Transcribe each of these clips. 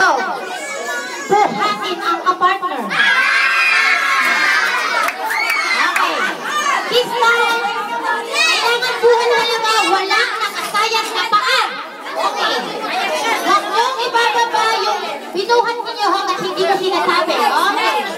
Go. Buhatin ang kapartner. Okay. This time, kailangan buhan talaga walang nakasayang na paa. Okay. Huwag niyong ibababa yung binuhat ninyo hanggat hindi ko sinasabi. Okay.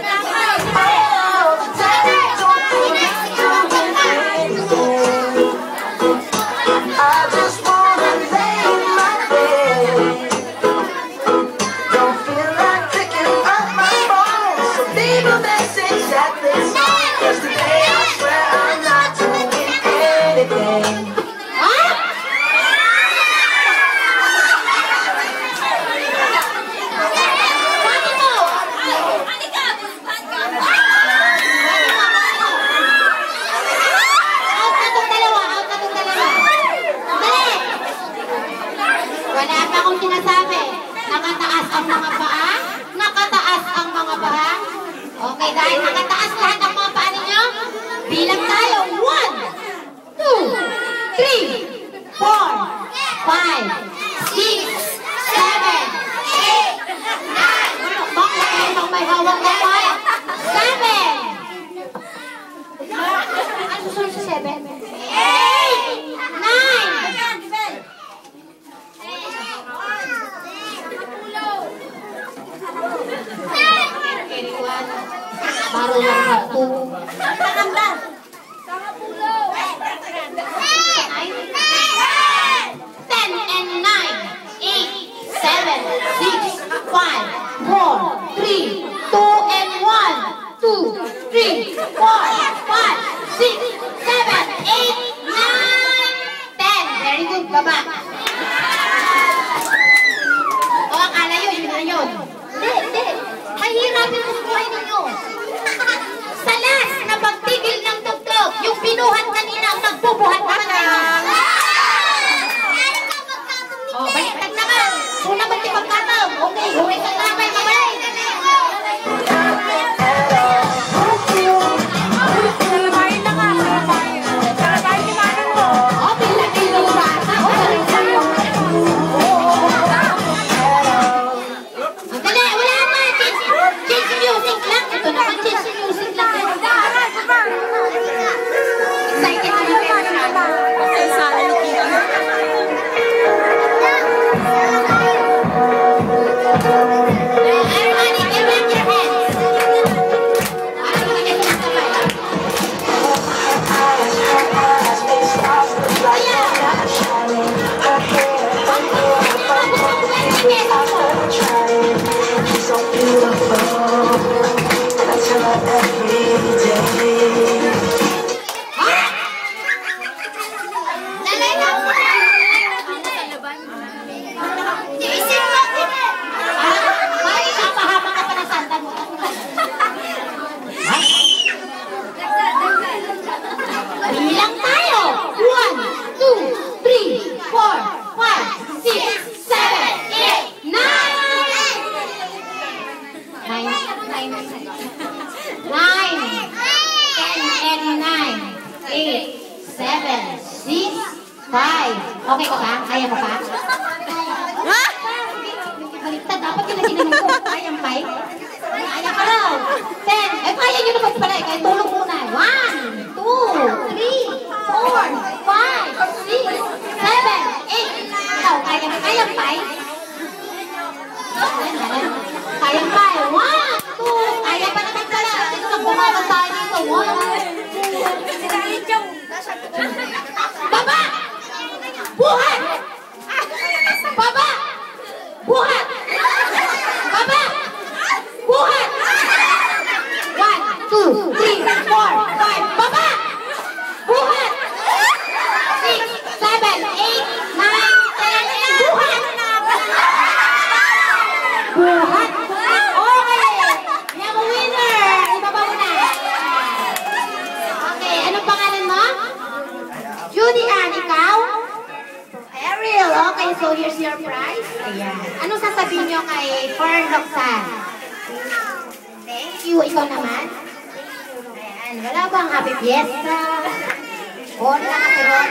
Wala pa akong sinasabi. Nakataas ang mga paa. Nakataas ang mga paa. Okay, dahil nakataas lahat ang mga paa ninyo, bilang tayo. 1, 2, 3, 4, 5, 6, 7, 8, 9. Bakit kayo may hawak na pa? 7. Ano susunod sa 7? 8, 9. Baru lang satu. Tambah. Sama pulau. 10 and 9. 8, 7, 6, 5, 4, 3, 2 and 1. 2, 3, 4, 5, 6, 7, 8, 9, 10. Very good, baba. O, akala yun, yun na yun. Hindi. Mahirapin mo sa buhay ninyo. Sa last na pagtigil ng tugtog, yung binuhat kanina ang magbubuhat naman kayo. O, baliktad naman. Una ba't yung pagkatog? Okay, huwag ka naman, mabalay. Salabahin na nga, salabahin. Salabahin ni Manong mo. O, bilagay ng bata. O, galing sa'yo. Ang dali, wala pa. Change music lang. Ito naman, change music lang. Excited naman kayo siya. Okay, sana nakita mo. Everybody, give up your hands. Parang hindi na sinasabay. Parang isapahama ka pa ng santa mo. Bilang tayo. 1, 2, 3, 4, 5, 6, 7, 8, 9. 9, 10 and 9, 8, 7, 6, 5. Okay ka ba? Kaya mo pa? Baliktad, dapat yun na tinanong ko. Kaya mo pa? Kaya ka raw. 10. Eh, kaya nyo naman pala eh. Kaya tulong muna. 1, 2, 3, 4, 5, 6, 7, 8. Ikaw, kaya mo pa? Kaya pa eh. 1, 2. Kaya pa naman pala. Kasi kung bumakas tayo dito. 1. Baba! Buhat! Baba! Buhat! Baba! Buhat! 1, 2, 3, 4, 5. Baba! Buhat! 6, 7, 8, 9, 10. Buhat! Buhat! Okay! We have a winner! Ibaba mo na. Okay, anong pangalan mo? Judy Ann, ikaw? Ariel, okay, so here's your prize. Ayan. Anong sasabihin nyo kay Fern Roxanne? Thank you. Ikaw naman? Ayan. Wala bang happy fiesta? O, nakakirot?